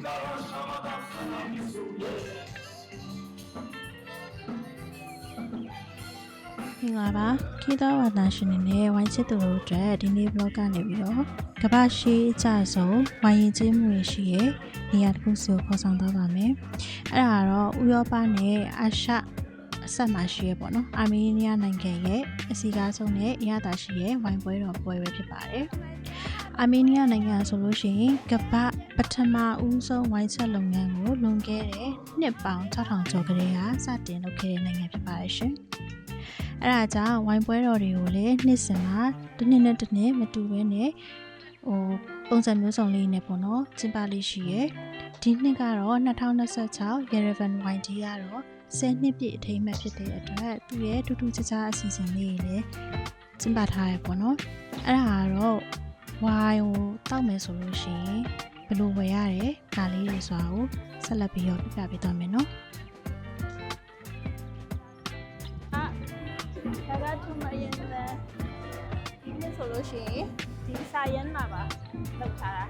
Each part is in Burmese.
မင်္ဂလာပါခေတ္တဝါဒရှင်တွေနဲ့ဝိုင်းချစ်သူတို့အတွက်ဒီနေ့ blog ကနေပြီးတော့ကမ္ဘာရှိအကြဆုံးဝိုင်းရင်ကျေးမှုတွေရှိရဲ့နေရာတစ်ခုစီကိုခေါ်ဆောင်သွားပါမယ်အဲ့ဒါကတော့ဥရောပနဲ့အာရှအဆက်မှာရှိရပေါ့နော်အာမေးနီးယားနိုင်ငံရဲ့အစီအကားဆုံးနဲ့အရသာရှိရဲ့ဝိုင်းပွဲတော်ပွဲပဲဖြစ်ပါတယ်အာမေးနီးယားနိုင်ငံဆိုလို့ရှိရင်ကမ္ဘာပထမဦးဆုံးဝိုင်းချက်လုပ်ငန်းကိုလွန်ခဲ့တဲ့နှစ်ပေါင်း6000ကျော်ကလေးကစတင်လုပ်ခဲ့တဲ့နိုင်ငံဖြစ်ပါတယ်ရှင်အဲ့ဒါကြောင့်ဝိုင်းပွဲတော်တွေကိုလည်းနှစ်စဉ်မှာတစ်နှစ်နဲ့တစ်နှစ်မတူဘဲနဲ့ပုံစံမျိုးစုံလေးနဲ့ပေါ့နော်ကျင်းပလေးရှိရယ်ဒီနှစ်ကတော့2026 Yerevan Wine Day ကတော့10နှစ်ပြည့်အထိမ်းအမှတ်ဖြစ်တဲ့အတွက်သူ့ရဲ့ထူးထူးခြားခြားအစီအစဉ်လေးတွေလည်းကျင်းပထားရပေါ့နော်အဲ့ဒါကတော့ဝိုင်းကိုတောက်မယ်ဆိုလို့ရှိရင်ဘယ်လိုဝယ်ရတယ်ဒါလေးတွေဆိုတာကိုဆက်လက်ပြီးတော့ပြပြပေးသွားမယ်နော်ဒါကထူမရင်လည်းဒီနေ့ဆိုလို့ရှိရင်ဒီစာရင်းမှာပါလောက်ထား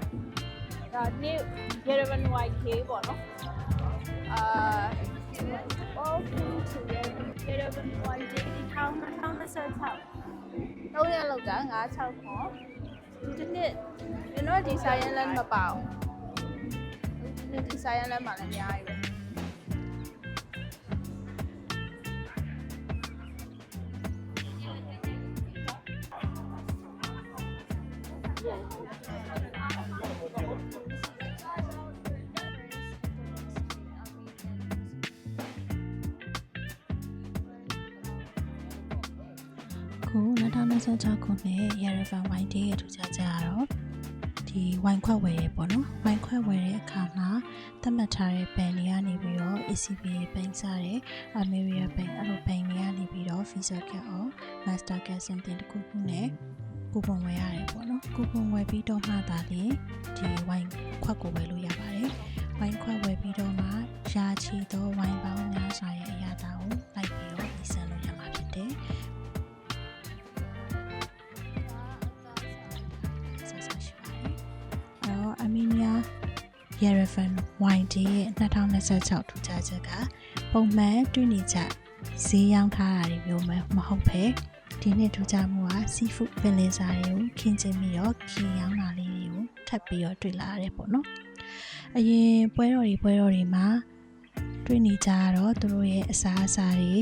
တာဒါနေ့ Yerevan Wine Day ပေါ့နော်Welcome to Yerevan Wine Day ဒီ2026 3ရက်လောက်တာ9-6ခေါ်ဒီနေ့ကျွန်တော်ဒီစာရင်းလည်းမပါဘူးဒီစာရင်းလည်းမှလည်းအများကြီးပဲခု2026ခုနှစ် Yerevan Wine Day ရဲ့ထူးခြားချက်ကတော့ဒီဝိုင်းခွက်ဝယ်ရပေါ့နော်ဝိုင်းခွက်ဝယ်တဲ့အခါမှာသတ်မှတ်ထားတဲ့ဘန်တွေကနေပြီးတော့ ACBA ဘန်စားတဲ့ Ameria ဘန်အဲ့လိုဘန်တွေကနေပြီးတော့ Visa Card or Master Card စင်တင်တစ်ခုခုနဲ့ကူပွန်ဝယ်ရတယ်ပေါ့နော်ကူပွန်ဝယ်ပြီးတော့မှသာလေဒီဝိုင်းခွက်ကိုဝယ်လို့ရပါတယ်ဝိုင်းခွက်ဝယ်ပြီးတော့မှရာချီသောဝိုင်းပေါင်းများစွာရဲ့အရာတာကိုလိုက်ပြီးတော့ဒီဆန်လို့ရမှာဖြစ်တယ်အာမေးနီးယား Yerevan Wine Day ရဲ့2026ထူးခြားချက်ကပုံမှန်တွေ့နေကြဈေးရောင်းထားတာတွေမျိုးမဟုတ်ပဲဒီနှစ်ထူးခြားမှုက seafood ပင်လယ်စာတွေကိုခင်းကျင်းပြီးတော့ခင်းရောင်းတာလေးတွေကိုထပ်ပြီးတော့တွေ့လာရတယ်ပေါ့နော်အရင်ပွဲတော်တွေမှာတွေ့နေကြတော့သူတို့ရဲ့အစားအစာတွေ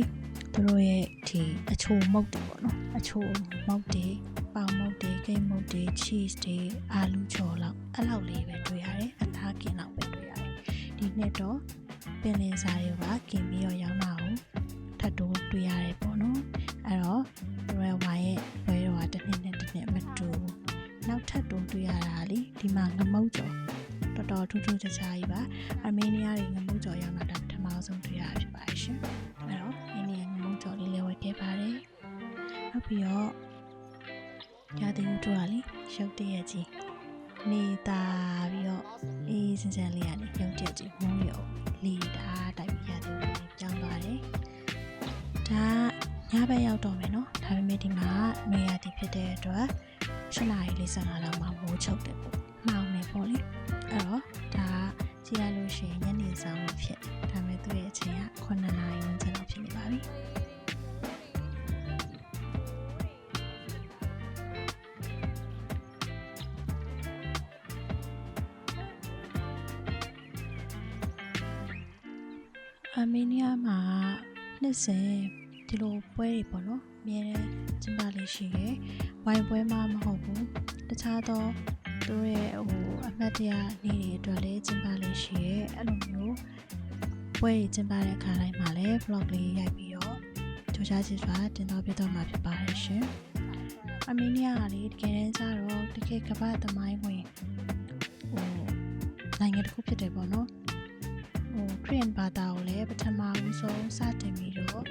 သူတို့ရဲ့ဒီအချိုမုတ်တွေပေါ့နော်အချိုမုတ်တွေပေါင်မုတ်တွေကိတ်မုတ်တွေ cheese တွေအာလူချော်လောက်အဲ့လောက်လေးပဲတွေ့ရတယ်အသားကင်လောက်ပဲတွေ့ရတယ်ဒီနှစ်တော့ပင်လယ်စာတွေကကင်ပြီးတော့ရောင်းတာကိုထပ်တိုးတွေ့ရတယ်ပေါ့နော်အဲ့တော့ရဲဝိုင်းရဲ့ပွဲတော်ကတစ်နှစ်နဲ့တစ်နှစ်မတူနောက်ထပ်တိုးတွေ့ရတာလေဒီမှာငမုတ်ကျော်တော်တော်ထူးထူးခြားခြားကြီးပါအာမေးနီးယားတွေငမုတ်ကျော်ရောင်းတာပထမဆုံးတွေ့ရတာဖြစ်ပါတယ်ရှင်အဲ့တော့ဒီနေ့ငမုတ်ကျော်လေးလည်းဝယ်ခဲ့ပါတယ်နောက်ပြီးတော့ရာသီဥတုကလေရုပ်တရက်ကြီးနေတာပြီးတော့အေးစင်စင်လေးကနေရုပ်တရက်ကြီးမိုးရုံလေတာတိုက်ပြီးရာသီဥတုလေးပြောင်းသွားတယ်ဒါညဘက်ရောက်တော့မယ်နော်ဒါပေမဲ့ဒီမှာနေရာဒီဖြစ်တဲ့အတွက်7:45လောက်မှမိုးချုပ်တယ်ပေါ့မှောင်နေပေါ့လေအဲ့တော့ဒါကြည့်ရလို့ရှိရင်ညနေဆောင်ဖြစ်ဒါပေမဲ့သူ့ရဲ့အချိန်က9:00နာရီဝန်းကျင်လောက်ဖြစ်နေပါပြီအာမေးနီးယားမှာနှစ်စဉ်ဒီလိုပွဲတွေပေါ့နော်အများနဲ့ကျင်းပလေးရှိရယ်ဝိုင်းပွဲမှမဟုတ်ဘူးတခြားသောသူတို့ရဲ့အမှတ်တရနေ့တွေအတွက်လည်းကျင်းပလေးရှိရယ်အဲ့လိုမျိုးပွဲတွေကျင်းပတဲ့အခါတိုင်းမှာလည်း vlog လေးရိုက်ပြီးတော့ကြိုးစားချစ်စွာတင်တော့ပြတော့မှာဖြစ်ပါတယ်ရှင်အာမေးနီးယားကလေတကယ်တမ်းကျတော့တကယ်ကမ္ဘာသမိုင်းဝင်နိုင်ငံတစ်ခုဖြစ်တယ်ပေါ့နော်ခရစ်ယာန်ဘာသာကိုလည်းပထမဦးဆုံးစတင်ပြီးတော့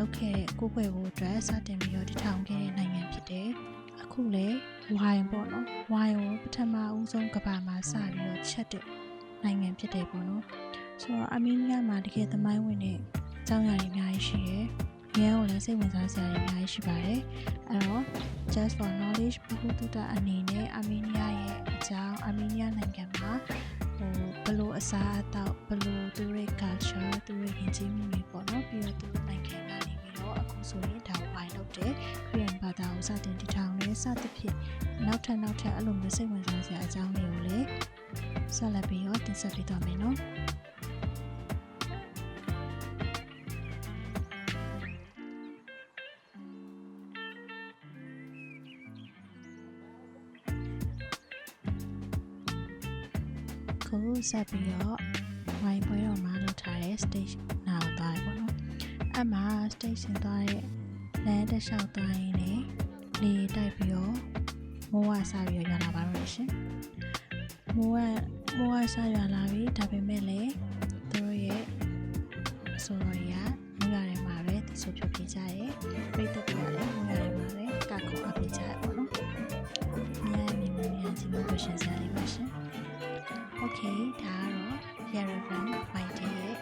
လုပ်ခဲ့တဲ့ကိုယ်ွယ်ဖို့အတွက်စတင်ပြီးတော့တည်ထောင်ခဲ့တဲ့နိုင်ငံဖြစ်တယ်။အခုလည်းဝိုင်းပေါ့နော်။ဝိုင်းကိုပထမဦးဆုံးကမ္ဘာမှာစပြီးတော့ချက်တဲ့နိုင်ငံဖြစ်တယ်ပေါ့နော်။ဆိုတော့အာမေးနီးယားမှာတကယ်သမိုင်းဝင်တဲ့အကြောင်းအရာတွေအများကြီးရှိတယ်။ ရဲကိုလည်းစိတ်ဝင်စားစရာတွေအများကြီးရှိပါတယ်အဲ့တော့ just for knowledge ဘုသူတအနေနဲ့အာမေးနီးယားရဲ့အကြောင်းအာမေးနီးယားနိုင်ငံမှာဘယ်လိုအစားအသောက်ဘယ်လိုသူတို့ရဲ့ culture သူတို့ရဲ့ယဉ်ကျေးမှုတွေပေါ့နော်ပြီးတော့သူတို့နိုင်ငံကနေပြီးတော့အခုဆိုရင်ဒါကိုပိုင်းလုပ်တယ်ခရီးယန်ဘာသာကိုစတင်တည်ထောင်နေစသဖြင့်နောက်ထပ်အဲ့လိုမျိုးစိတ်ဝင်စားစရာအကြောင်းတွေကိုလည်းဆက်လက်ပြီးတော့တင်ဆက်ပေးသွားမယ်နော်ခုဆက်ပြီးတော့ဝိုင်းပွဲတော်မှာလုပ်ထားတဲ့ stage နားသွားတယ်ပေါ့နော်အဲ့မှာ stage ဆင်သွားတဲ့လမ်းတစ်လျှောက်သွားရင်းနဲ့လေတိုက်ပြီးတော့မိုးဝဆပြီးတော့ရွာလာပါတော့ရှင်မိုးဝဆရွာလာပြီဒါပေမဲ့လည်းသူတို့ရဲ့အစိုးရကမိုးရွာထဲမှာပဲသူဆိုဖြုတ်ပြကြရဲပြိတ္တတွေကလည်းမိုးရွာထဲမှာပဲကခုအပ်ပြကြရပေါ့နော်မြန်ကြီးမလို့ရှင်စရာလေးပါရှင်Okay ဒါကတော့ Yerevan YD ရဲ့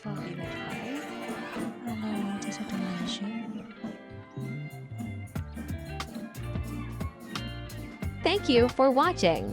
for the right အဲ့တော့ဒီစက်တော်မှာရှင် Thank you for watching.